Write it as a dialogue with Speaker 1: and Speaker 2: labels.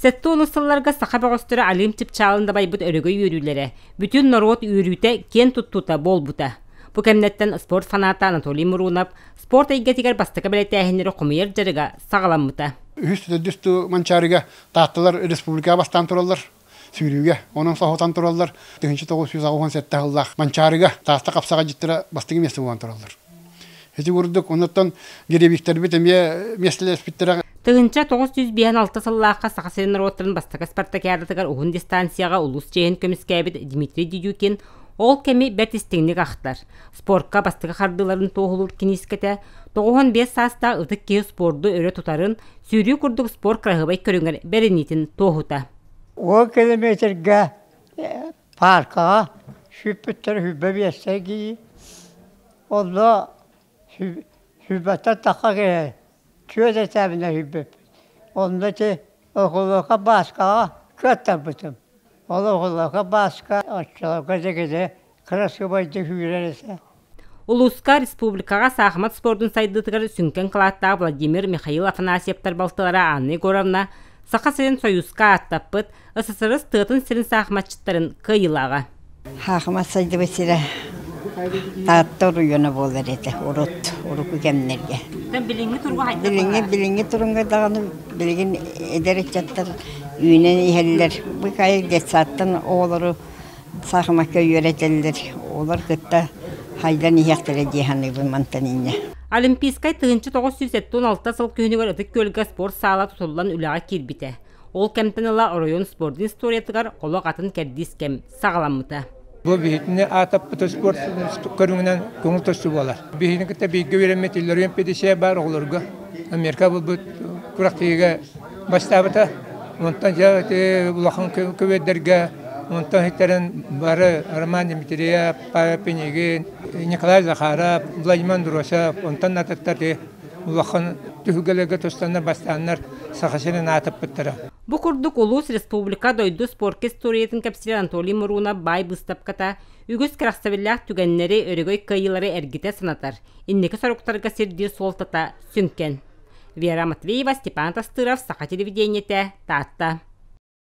Speaker 1: Сетті онысылларға сақа бағыстыры алим тип чалында байбыт өрөгөй үйрүлері. Бүтін народ үйрүйте кен туттута бол бута. Бу кемнеттен спорт фаната Анатолий Мурунов спорт эйгетигер бастыка билетээхинери комуер жарыга сагаламмыта.
Speaker 2: Үстү манчарыга тааттылар республика бастан тураллар. Сүйрүүгө, онун сохотан тураллар. 1997 жылда манчарыга тааста капсага життира бастыгы месте болгон тураллар. Эти урдук онуттан геребиктер битеме месле спиттера.
Speaker 1: Тыгынча 956 сыллааққа сақасырын роттарын бастыка спартакиадатыгар уғын дистанцияға улус жейін көміскәбіт Дмитрий Дидюкин ол кеми бәртістігінік ақтар. Спортқа бастыка қардыларын тоғылыр кенескеті 95 саста ұтық кеу спорды өрі тұтарын сүйрүү күрдік спорт крағыбай көріңер бәрінетін тоғыта.
Speaker 3: О километрге паркаға шүппіттер хүббе бестегі олда хүббәттер таққа келер. Şöyle tabi'ne hübbüp. Onda ki okuluğa başka kötü bıtım. Okuluğa başka aşağıya gece kırası baydı hüylerese.
Speaker 1: Uluska Respublikaga Sahmat Sportun saydıtıgar sünken kılatta Vladimir Mikhail Afanasiyevtar baltılara Anna Gorovna Saqa Sirin Soyuzka attapıt ısısırız tığıtın Sirin Sahmatçıtların kıyılağa.
Speaker 4: Sahmat saydı vesile tağıtta oruyona bolar edi. Oruku gemlerge. Bilingi turunga dağını bilgin ederek jattar üyünen iheller. Bu kayı geç sattın oğları sahmaka yöreteller. Oğlar gıtta haydan iyaktara cihanı bu mantaninne.
Speaker 1: Olimpiskay tığınçı 976 sıl köyünügar ıtık kölge spor sağla tutulan ülağa kirbite. Ol kemten ıla Oroyon Sportun istoriyatıgar olaq atın kerdis kem sağlamıta.
Speaker 5: Bu bihitini atap spor körüngünden көңүл төстү болар. Бихини кете бийге вереметтилер эмпедише бар олорго. Америка бу курактыга баштабыта. Онтан жа улахан көбедерге онтан хеттерин бары Роман Дмитриев, Павел Пенегин, Николай Захаров, Владимир Дуросов, онтан ататтар улахан түгелеге тостандар бастандар сахашынын атып биттера.
Speaker 1: Bu kurduk Ulus Respublika doydu sport historiyatın kapsili Anatoliy Muruna bay bıstapkata ügüs kıraksabillah tügenleri örgöy kayıları ergite sanatar. İnneki soruktarga sirdir soltata sünken. Vera Matveyeva, Stepan Tastırov, Saha Televideniyete, Tatta.